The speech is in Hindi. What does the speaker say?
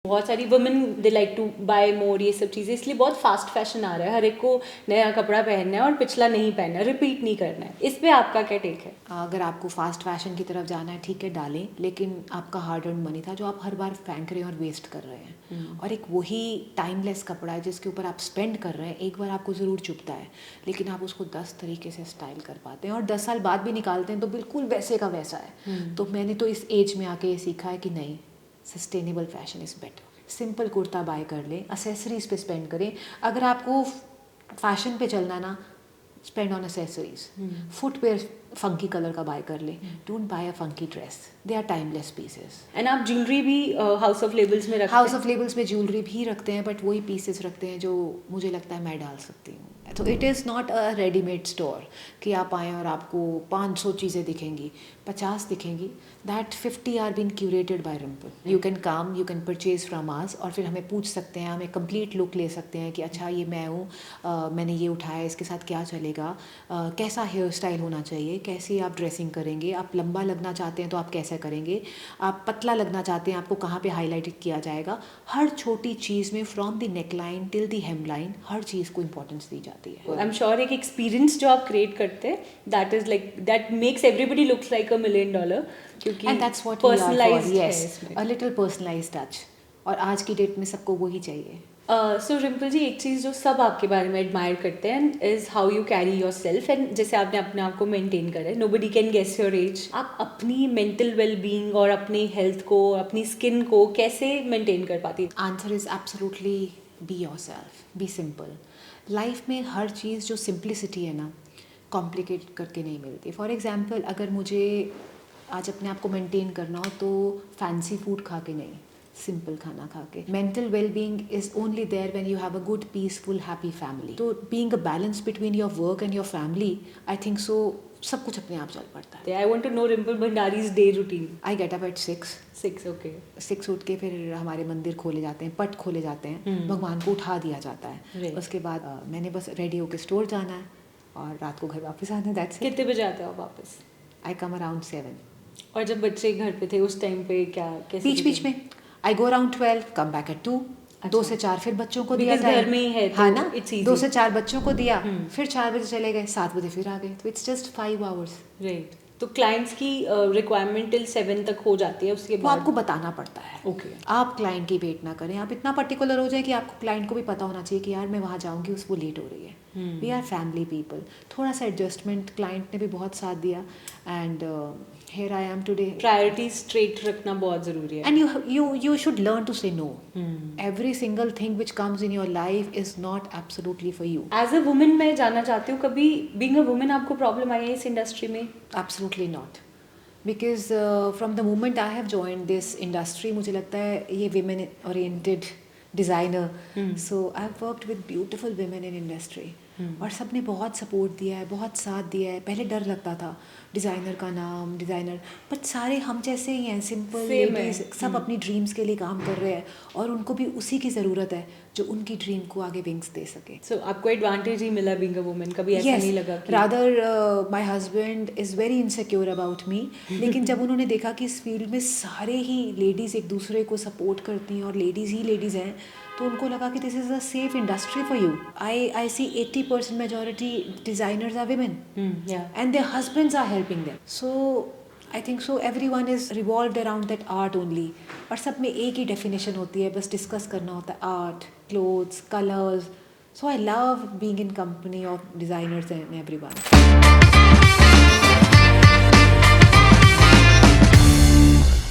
बहुत सारी women they like to buy more, ये सब चीज़ें, इसलिए बहुत फास्ट फैशन आ रहा है, हर एक को नया कपड़ा पहनना है और पिछला नहीं पहनना है, रिपीट नहीं करना है। इस पे आपका क्या टेक है? अगर आपको फास्ट फैशन की तरफ जाना है ठीक है डालें, लेकिन आपका हार्ड अर्न मनी था जो आप हर बार फेंक रहे हैं और वेस्ट कर रहे हैं, और एक वही टाइमलेस कपड़ा है जिसके ऊपर आप स्पेंड कर रहे हैं, एक बार आपको ज़रूर चुभता है, लेकिन आप उसको 10 तरीके से स्टाइल कर पाते हैं और 10 साल बाद भी निकालते हैं तो बिल्कुल वैसे का वैसा है। तो मैंने तो इस एज में आके ये सीखा है कि नहीं, sustainable fashion is better. Simple kurta buy कर लें, असेसरीज़ पे स्पेंड करें। अगर आपको फैशन पे चलना है ना, spend on accessories. Footwear funky colour का बाय कर ले, don't buy a funky dress, they are timeless pieces. And आप ज्वेलरी भी हाउस ऑफ लेबल्स में रखते हैं? हाउस ऑफ लेबल्स में ज्वेलरी भी रखते हैं, बट वही पीसेस रखते हैं जो मुझे लगता है मैं डाल सकती हूँ। तो it is not a readymade store कि आप आएँ और आपको 500 चीज़ें दिखेंगी, 50 दिखेंगी। That 50 are been curated by Rimple. You can come, you can purchase from us, और फिर हमें पूछ सकते हैं, हमें कंप्लीट लुक ले सकते हैं कि अच्छा ये मैं हूँ, मैंने ये उठाया, इसके साथ क्या चलेगा, कैसा हेयर स्टाइल होना चाहिए, कैसी आप ड्रेसिंग करेंगे, आप लंबा लगना चाहते हैं तो आप कैसे करेंगे, आप पतला लगना चाहते हैं आपको कहाँ पे हाईलाइटेड किया जाएगा। हर छोटी चीज़ में from the neckline till the hemline हर चीज़ को इंपॉर्टेंस दी जाती है। आई एम श्योर एक एक्सपीरियंस जो आप क्रिएट करते हैं, that is like that makes everybody looks like $1 million, क्योंकि and that's what we are for, personalised है यस, इसमें। अ लिटिल पर्सनलाइज्ड टच, और आज की डेट में सबको वही चाहिए। सो रिम्पल जी, एक चीज़ जो सब आपके बारे में एडमायर करते हैं is how you carry yourself, and जैसे आपने अपने आप को मेंटेन करा है, nobody can guess your age. आप अपनी मेंटल वेलबींग और अपनी हेल्थ को, अपनी स्किन को कैसे मेंटेन कर पाती हैं? Answer is absolutely be yourself, be simple. Life में हर चीज़ जो सिंप्लिसिटी है ना, कॉम्प्लिकेट करके नहीं मिलती। फॉर एग्जांपल, अगर मुझे आज अपने आप को मेंटेन करना हो तो फैंसी फूड खा के नहीं, सिंपल खाना खा के। Mental wellbeing is only there when you have a good peaceful happy family. तो being a balance between your work and your family, I think so सब कुछ अपने आप चल पड़ता है। I want to know Rimple Bhandari's day routine. I get up at 6, okay. 6 उठ के फिर हमारे मंदिर खोले जाते हैं, पट खोले जाते हैं, भगवान को उठा दिया जाता है। उसके बाद मैंने बस रेडी होकर स्टोर जाना है और रात को घर वापस आना है। That's it. कितने बजे आते हो आप वापस? आई कम अराउंड 7। और जब बच्चे घर पे थे उस टाइम पे क्या, कैसे? बीच में I go around 12, come back at 2। 2 से 4 फिर बच्चों को दिया घर में ही है तो हाँ ना, it's easy. 2 से 4 बच्चों को दिया, फिर 4 बजे चले गए, 7 बजे फिर आ गए, तो इट्स जस्ट 5 hours। राइट। तो क्लाइंट्स की रिक्वायरमेंट टिल 7 तक हो जाती है, उसके वो बाद आपको बताना पड़ता है। ओके। आप क्लाइंट की वेट ना करें, आप इतना पर्टिकुलर हो जाए कि आपको क्लाइंट को भी पता होना चाहिए कि यार मैं वहाँ जाऊँगी, उसको लेट हो रही है। We are family people. थोड़ा सा एडजस्टमेंट, क्लाइंट ने भी बहुत साथ दिया, and here I am today। Priorities straight रखना बहुत ज़रूरी है। And you should learn to say no। Every single thing which comes in your life is not absolutely for you। As a woman मैं जानना चाहती हूँ, कभी बीइंग अ वुमेन आपको प्रॉब्लम आई है इस इंडस्ट्री में? Absolutely not। Because from the moment I have joined this industry, मुझे लगता है ये women oriented designer, so I've worked with beautiful women in industry, और सबने बहुत सपोर्ट दिया है, बहुत साथ दिया है। पहले डर लगता था डिज़ाइनर का नाम, डिज़ाइनर, बट सारे हम जैसे ही हैं, सिंपल लेडीज, सब अपनी ड्रीम्स के लिए काम कर रहे हैं, और उनको भी उसी की ज़रूरत है जो उनकी ड्रीम को आगे विंग्स दे सके। सो आपको एडवांटेज ही मिला बीइंग अ वुमेन, कभी ऐसा नहीं लगा कि? Rather my husband is very insecure about me, लेकिन जब उन्होंने देखा कि इस फील्ड में सारे ही लेडीज़ एक दूसरे को सपोर्ट करती हैं और लेडीज़ ही लेडीज़ हैं, तो उनको लगा कि this is a safe industry for you. I see 80% majority designers are women, and their husbands are helping them. So I think so everyone is revolved around that art only, और सब में एक ही डेफिनेशन होती है, बस डिस्कस करना होता है art, clothes, colours. So I love being in company of designers and everyone।